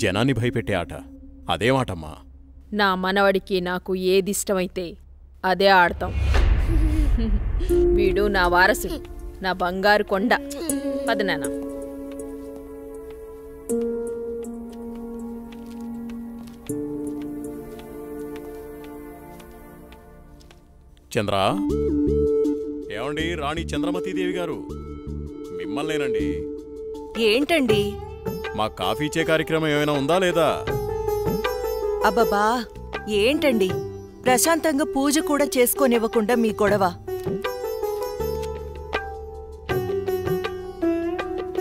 జనాన్ని భయపెట్టే ఆట. అదేమాటమ్మా? నా మనవడికి నాకు ఏదిష్టమైతే అదే ఆడతాం. వీడు నా వారసుడు, నా బంగారు కొండ. పదనానా. చంద్ర, ఏమండి? రాణి చంద్రమతీదేవి గారు మిమ్మల్నేనండి. ఏంటండి? మా కాఫీ ఇచ్చే కార్యక్రమం ఏమైనా ఉందా లేదా? అబ్బబ్బా, ఏంటండి ప్రశాంతంగా పూజ కూడా చేసుకోనివ్వకుండా మీ గొడవ?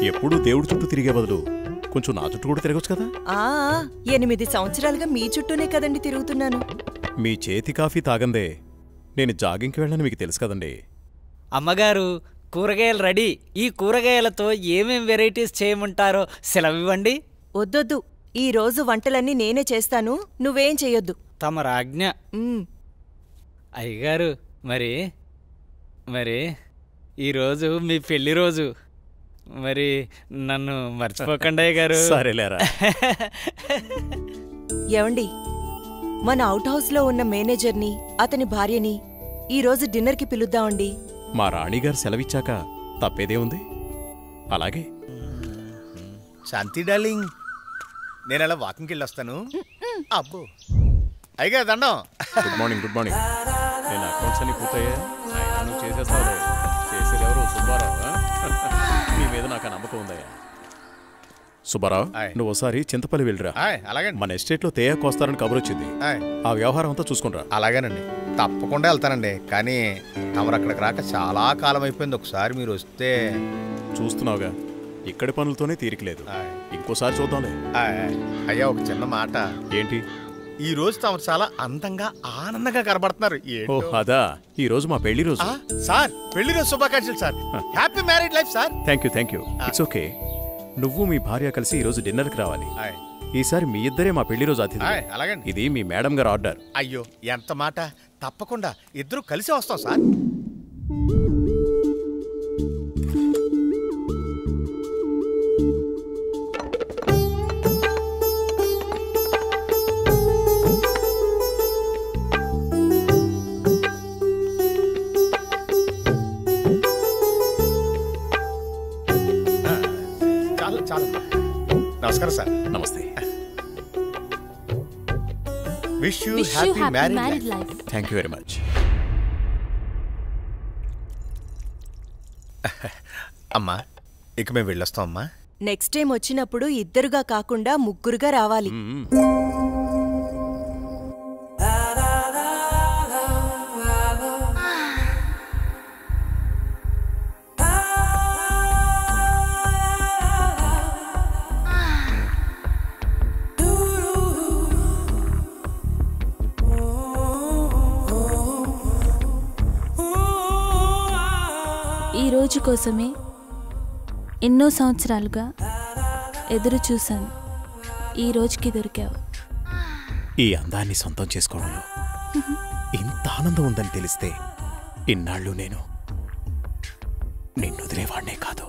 ఎప్పుడూ దేవుడి చుట్టూ తిరిగే బదులు కొంచెం నా చుట్టూ కూడా తిరగచ్చు కదా. 8 సంవత్సరాలుగా మీ చుట్టూనే కదండి తిరుగుతున్నాను. మీ చేతి కాఫీ తాగందే నేను జాగింగ్కి వెళ్ళని మీకు తెలుసు కదండి. అమ్మగారు, కూరగాయలు రెడీ. ఈ కూరగాయలతో ఏమేం వెరైటీస్ చేయమంటారో సెలవివ్వండి. వద్దొద్దు, ఈ రోజు వంటలన్నీ నేనే చేస్తాను, నువ్వేం చెయ్యొద్దు. తమరాజ్ఞ. అయ్యగారు, మరి ఈరోజు మీ పెళ్లి రోజు. మరి నన్ను మర్చిపోకండి అయ్యగారు. సరేలేరా. ఏవండి, మన అవుట్ హౌస్లో ఉన్న మేనేజర్ని, అతని భార్యని ఈరోజు డిన్నర్కి పిలుద్దామండి. మా రాణిగారు సెలవిచ్చాక తప్పేదే ఉంది. అలాగే. శాంతి డార్లింగ్, నేను అలా వాకింగ్కి వెళ్ళొస్తాను. అబ్బో అయ్యగా దండం. Good morning. Good morning. నేను అకౌంట్స్ అన్ని పూర్తయ్యా. నువ్వు చేసేస్తావు. చేసేదెవరు? సుబ్బారావు. నీ మీద నాకు నమ్మకం ఉందయ్యా. సుబ్బారావు, నువ్వు ఒకసారి చింతపల్లి వెళ్ళిరా. అలాగే. మన ఎస్టేట్లో తేయాకు వస్తారని కబురు వచ్చింది. ఆ వ్యవహారం అంతా చూసుకుంటా. అలాగేనండి, తప్పకుండా వెళ్తానండి. కానీ తమరు అక్కడికి రాక చాలా కాలం అయిపోయింది. ఒకసారి మీరు వస్తే. చూస్తున్నావుగా, ఇక్కడి పనులతోనే తీరికలేదు. ఇంకోసారి చూద్దాంలే. అయ్యా, ఒక చిన్న మాట. ఏంటి? ఈ రోజు తమరు చాలా అందంగా ఆనందంగా కనబడుతున్నారు. అదా, ఈ రోజు మా పెళ్లి రోజు. సార్, పెళ్లి రోజు శుభాకాంక్షలు sir. Happy married life sir. Thank you. It's okay. నువ్వు మీ భార్య కలిసి ఈ రోజు డిన్నర్కి రావాలి. ఈసారి మీ ఇద్దరే మా పెళ్లి రోజు అతిథి. అలాగే. ఇది మీ మేడం గారు ఆర్డర్. అయ్యో, ఎంత మాట. తప్పకుండా ఇద్దరు కలిసి వస్తాం సార్. నమస్కారం సార్. నమస్తే. Wish you happy married life. Thank you very much. అమ్మా, ఇక మేము వెళ్ళొస్తాం అమ్మా. నెక్స్ట్ టైం వచ్చినప్పుడు ఇద్దరుగా కాకుండా ముగ్గురుగా రావాలి. ఈ రోజు కోసమే ఎన్నో సంవత్సరాలుగా ఎదురు చూశాను. ఈ రోజుకి దొరికావు. ఈ అందాన్ని సొంతం చేసుకోవడంలో ఇంత ఆనందం ఉందని తెలిస్తే ఇన్నాళ్ళు నేను నిన్ను వదిలేవాడినే కాదు.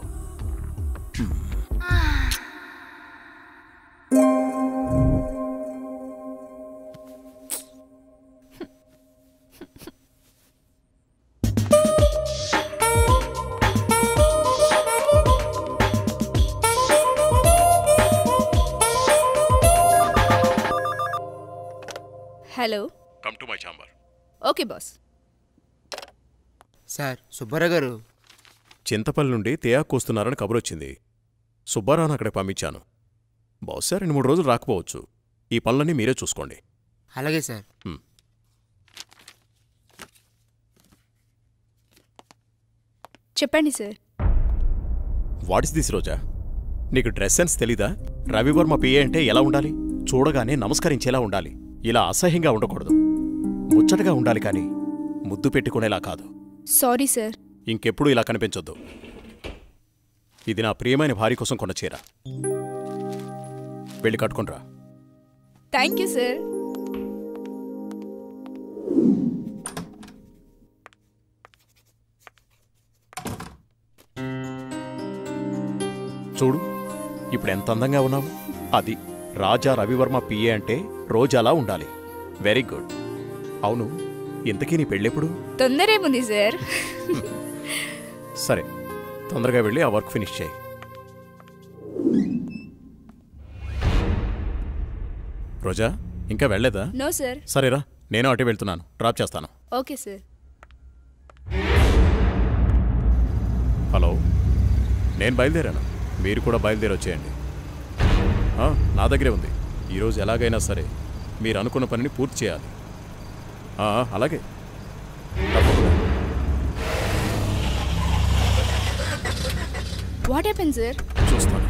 Hello. Come to my chamber. Okay boss. Sir, Subbarao గారు చింతపల్లి నుండి తేయాకు వస్తున్నారని కబురొచ్చింది. సుబ్బారావును అక్కడికి పంపించాను. బహుశా 2-3 రోజులు రాకపోవచ్చు. ఈ పనులన్నీ మీరే చూసుకోండి. అలాగే సార్. చెప్పండి సార్. వాట్ ఇస్ దిస్ రోజా? నీకు డ్రెస్ సెన్స్ తెలీదా? రవివర్మ పిఏ అంటే ఎలా ఉండాలి? చూడగానే నమస్కరించేలా ఉండాలి. ఇలా అసహ్యంగా ఉండకూడదు. ముచ్చటగా ఉండాలి, కానీ ముద్దు పెట్టుకునేలా కాదు. Sorry sir. ఇంకెప్పుడు ఇలా కనిపించొద్దు. ఇది నా ప్రియమైన భార్య కోసం కొన్న చీర. వెళ్ళి కట్టుకుంట్రా. Thank you sir. చూడు, ఇప్పుడు ఎంత అందంగా ఉన్నావు. అది రాజా రవివర్మ పిఏ అంటే రోజాలా ఉండాలి. Very good. అవును, ఇంతకీ నీ పెళ్ళెప్పుడు? తొందరేముంది సార్. సరే, తొందరగా వెళ్ళి ఆ వర్క్ ఫినిష్ చేయి. రోజా, ఇంకా వెళ్ళలేదా? No sir. సరేరా, నేను అటు వెళ్తున్నాను, డ్రాప్ చేస్తాను. Okay sir. హలో, నేను బయలుదేరాను, మీరు కూడా బయలుదేరి వచ్చేయండి. నా దగ్గరే ఉంది. ఈరోజు ఎలాగైనా సరే మీరు అనుకున్న పనిని పూర్తి చేయాలి. అలాగే, తప్పకుండా. What happen sir? చూస్తాను.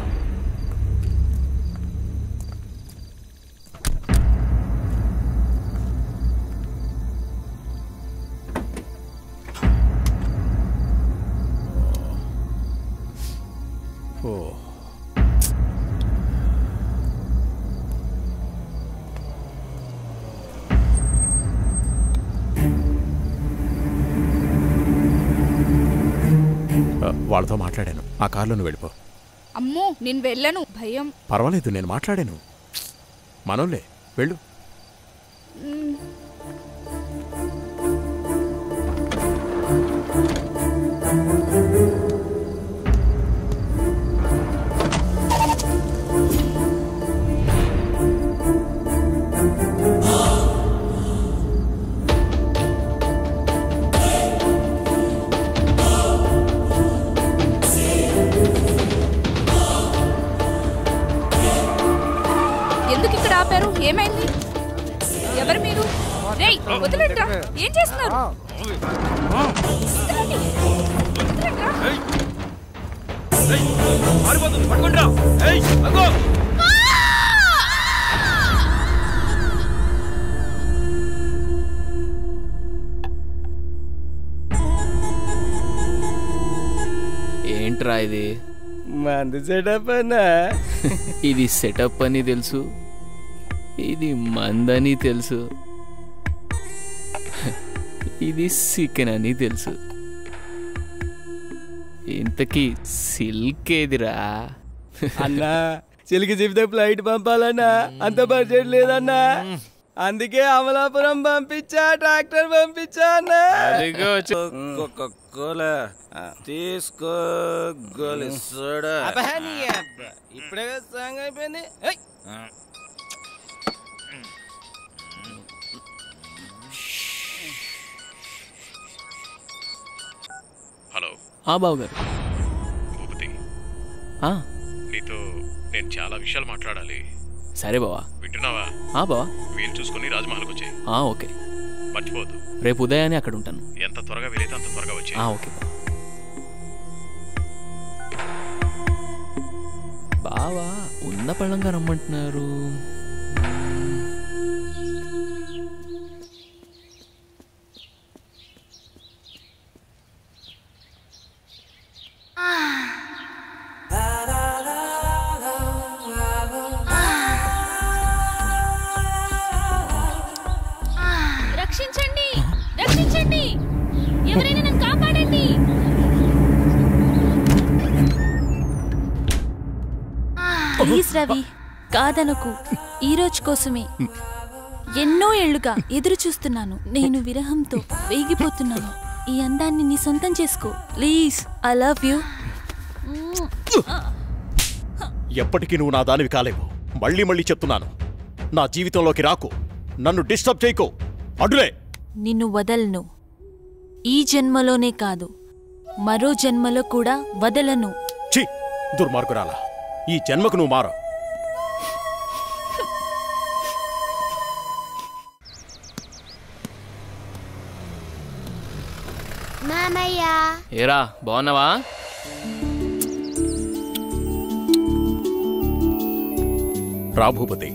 వాళ్ళతో మాట్లాడాను. ఆ కార్లో నువ్వు వెళ్ళిపో. అమ్మో, నేను వెళ్ళను, భయం. పర్వాలేదు, నేను మాట్లాడాను. మనోళ్ళే, వెళ్ళు. ఎందుకు ఇక్కడ ఆపారు? ఏమైంది? ఎవరు మీరు? రేయ్, వదిలేట్రా. ఏం చేస్తున్నారు? ఏంట్రా ఇది? మంది సెటప్ అన్నా. ఇది సెటప్ అని తెలుసు, ఇది మందని తెలుసు, ఇది చికెన్ అని తెలుసు. ఇంతకీ సిల్క్ ఏదిరా? అన్నా, సిల్క్ చెప్తే ఫ్లైట్ పంపాలన్నా, అంత బడ్జెట్ లేదన్నా. అందుకే అమలాపురం పంపించా, ట్రాక్టర్ పంపించా అన్నా. తీసుకో గోలిస్తాడా? ఇప్పుడే సాంగ్ అయిపోయింది. హలో. బావగారు. భూపతి, నీతో నేను చాలా విషయాలు మాట్లాడాలి. సరే బావా. వింటున్నావా? బావా, వీలు చూసుకుని రాజమహల్కి వచ్చాయి. ఓకే. మర్చిపోవద్దు. రేపు ఉదయాన్నే అక్కడ ఉంటాను. ఎంత త్వరగా వీలైతే అంత త్వరగా వచ్చాయి. ఓకే బావా. ఉన్న పళ్ళంగా రమ్మంటున్నారు. రక్షించండి, రక్షించండి, ఎవరైనా నన్ను కాపాడండి. ప్లీజ్ రవి, కాదనకు. ఈ రోజు కోసమే ఎన్నో ఏళ్లుగా ఎదురు చూస్తున్నాను. నేను విరహంతో వేగిపోతున్నాను. ఈ అందాన్ని నీ సొంతం చేసుకో ప్లీజ్. I love you. ఎప్పటికీ నువ్వు నా దానివి కాలేవు. మళ్ళీ మళ్ళీ చెప్తున్నాను, నా జీవితంలోకి రాకు, నన్ను డిస్టర్బ్ చేయకు. అడులే. నిన్ను వదలను. ఈ జన్మలోనే కాదు, మరో జన్మలో కూడా వదలను. ఛీ, దుర్మార్గురాలా, ఈ జన్మకు నువ్వు మారు. మామయ్య. ఏరా, బాగున్నావా? రా భూపతి,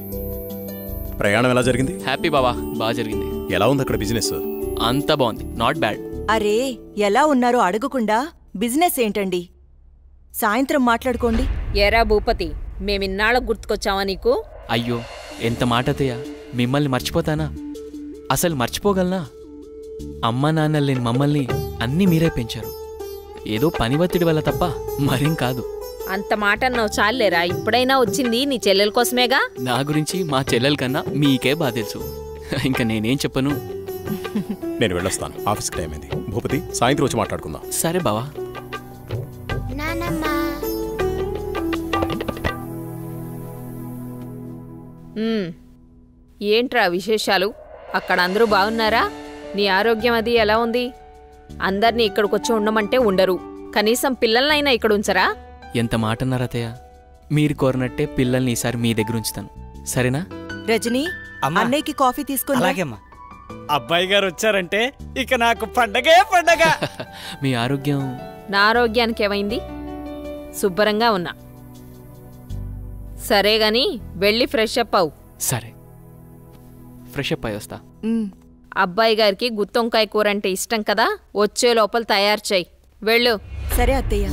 ప్రయాణం ఎలా జరిగింది? హ్యాపీ బావా, బాగా జరిగింది. ఎలా ఉంది అక్కడ బిజినెస్? అంతా బాగుంది, నాట్ బ్యాడ్. అరే, ఎలా ఉన్నారో అడగకుండా బిజినెస్ ఏంటండి? సాయంత్రం మాట్లాడుకోండి. ఏరా భూపతి, మేమిన్నాళ్ళకు గుర్తుకొచ్చావా నీకు? అయ్యో, ఎంత మాట అత్తయ్య, మిమ్మల్ని మర్చిపోతానా? అసలు మర్చిపోగలనా? అమ్మా నాన్నలు లేని మమ్మల్ని అన్నీ మీరే పెంచారు. ఏదో పని ఒత్తిడి వల్ల తప్ప మరేం కాదు. అంత మాట అన్నావు చాలేరా. ఇప్పుడైనా వచ్చింది నీ చెల్లెల కోసమేగా. నా గురించి మా చెల్లెల కన్నా మీకే బాగా తెలుసు. ఇంకా నేనేం చెప్పను. నేను వెళ్ళొస్తాను, ఆఫీస్కి టైం అయింది. భూపతి, సాయంత్రం వచ్చి మాట్లాడుకుందాం. సరే బావా. ఏంట్రా విశేషాలు? అక్కడ అందరూ బాగున్నారా? నీ ఆరోగ్యం అది ఎలా ఉంది? అందరినీ ఇక్కడికొచ్చి ఉండమంటే ఉండరు. కనీసం పిల్లలనైనా ఇక్కడ ఉంచరా? ఎంత మాట అన్నారు అత్తయ్య. మీరు కోరినట్టే పిల్లల్ని ఈసారి మీ దగ్గర ఉంచుతాను, సరేనా? రజనీ, అన్నయ్యకి కాఫీ తీసుకుని. అలాగేమ్మా. అబ్బాయి గారు వచ్చారంటే ఇక నాకు పండగే పండగ. మీ ఆరోగ్యం? నా ఆరోగ్యానికి ఏమైంది? శుభ్రంగా ఉన్నా. సరే గాని వెళ్ళి ఫ్రెష్ అప్ అవు. సరే, ఫ్రెష్ అప్ అయి వస్తా. అబ్బాయి గారికి గుత్తొంకాయ కూర అంటే ఇష్టం కదా, వచ్చే లోపల తయారు చేయి. వెళ్ళు. సరే అత్తయ్య.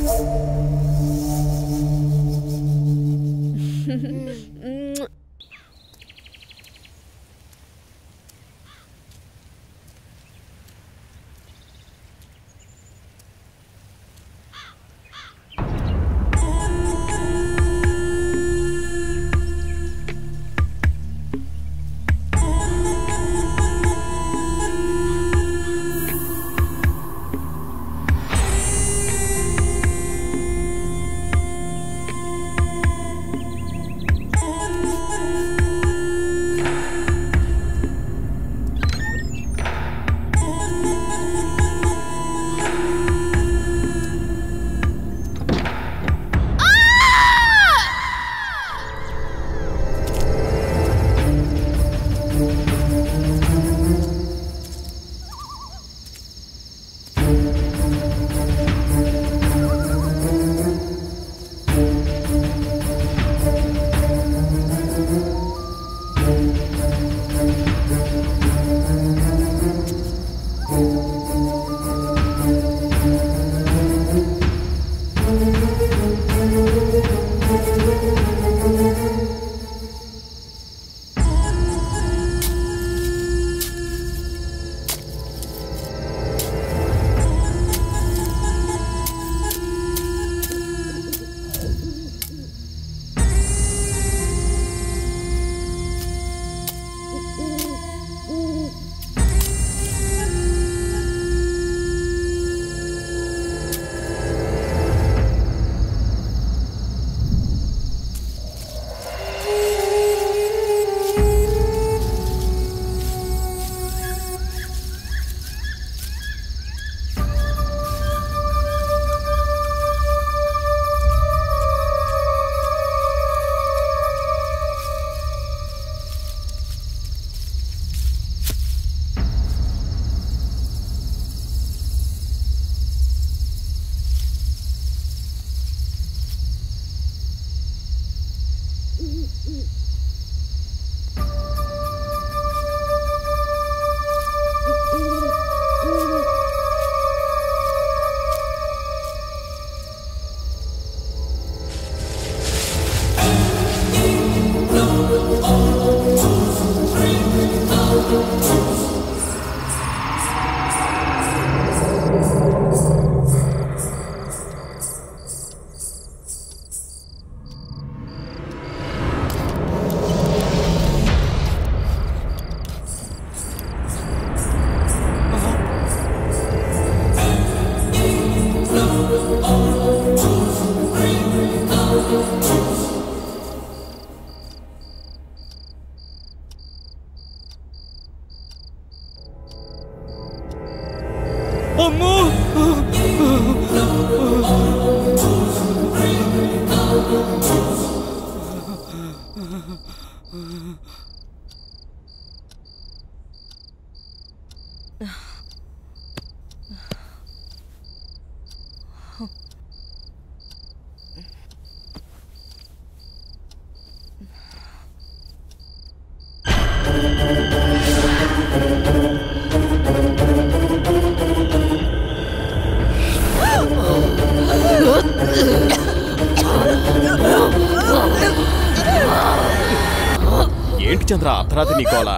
ఏంటి చంద్ర అర్ధరాత్రి నీకోలా?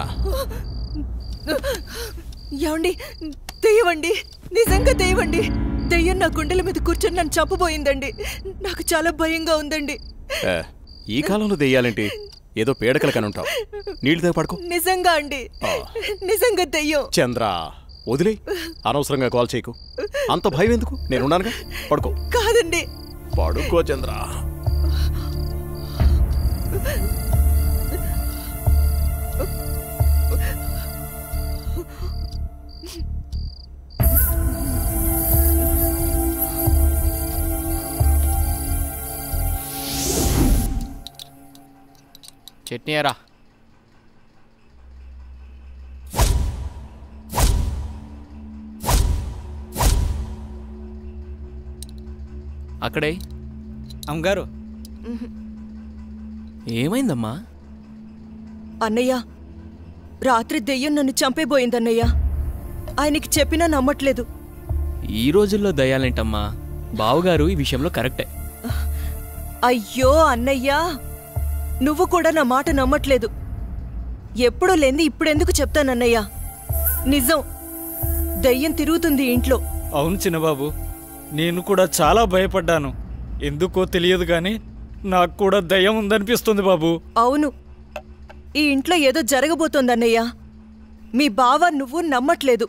ఏమండి, తెయ్యవండి, నిజంగా తెయ్యవండి. దెయ్యం నా గుండెల మీద కూర్చొని నన్ను చంపబోయిందండి. నాకు చాలా భయంగా ఉందండి. ఈ కాలంలో దెయ్యాలేంటి? ఏదో పేడకల కనుంటావు. నీళ్ళు తాగి పడుకో. నిజంగా అండి, నిజంగా దెయ్యం. చంద్ర వదిలే, అనవసరంగా కాల్ చేయకు. అంత భయం ఎందుకు? నేనున్నానుగా, పడుకో. కాదండి, పడుకో చంద్ర. చట్నీ ఎరా. అక్కడే అమ్మగారు. ఏమైందమ్మా? అన్నయ్య, రాత్రి దెయ్యం నన్ను చంపేబోయిందన్నయ్య. ఆయనకి చెప్పినా నమ్మట్లేదు. ఈ రోజుల్లో దయ్యాలేంటమ్మా? బావుగారు ఈ విషయంలో కరెక్టే. అయ్యో అన్నయ్యా, నువ్వు కూడా నా మాట నమ్మట్లేదు. ఎప్పుడూ లేంది ఇప్పుడెందుకు చెప్తానన్నయ్యా? నిజం, దయ్యం తిరుగుతుంది ఇంట్లో. అవును చిన్నబాబు, నేను కూడా చాలా భయపడ్డాను. ఎందుకో తెలియదు గాని నాకు కూడా దయ్యం ఉందనిపిస్తుంది బాబు. అవును, ఈ ఇంట్లో ఏదో జరగబోతోందన్నయ్యా. మీ బావ నువ్వు నమ్మట్లేదు.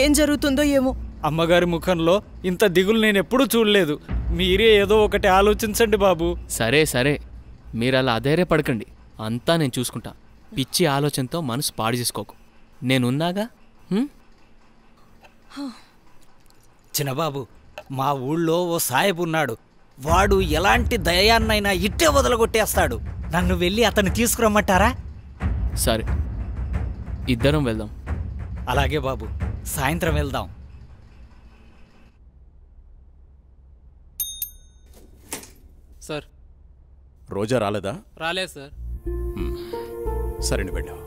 ఏం జరుగుతుందో ఏమో. అమ్మగారి ముఖంలో ఇంత దిగులు నేనెప్పుడూ చూడలేదు. మీరే ఏదో ఒకటి ఆలోచించండి బాబు. సరే సరే, మీరు అలా అధైర్యపడకండి. అంతా నేను చూసుకుంటా. పిచ్చి ఆలోచనతో మనసు పాడు చేసుకోకు. నేనున్నాగా. చిన్నబాబు, మా ఊళ్ళో ఓ సాయబు ఉన్నాడు. వాడు ఎలాంటి దయాన్నైనా ఇట్టే వదలగొట్టేస్తాడు. నన్ను వెళ్ళి అతన్ని తీసుకురమ్మంటారా? సరే, ఇద్దరం వెళ్దాం. అలాగే బాబు, సాయంత్రం వెళ్దాం. సార్, రోజా రాలేదా? రాలేదు సార్. సరే, వెళ్ళావు.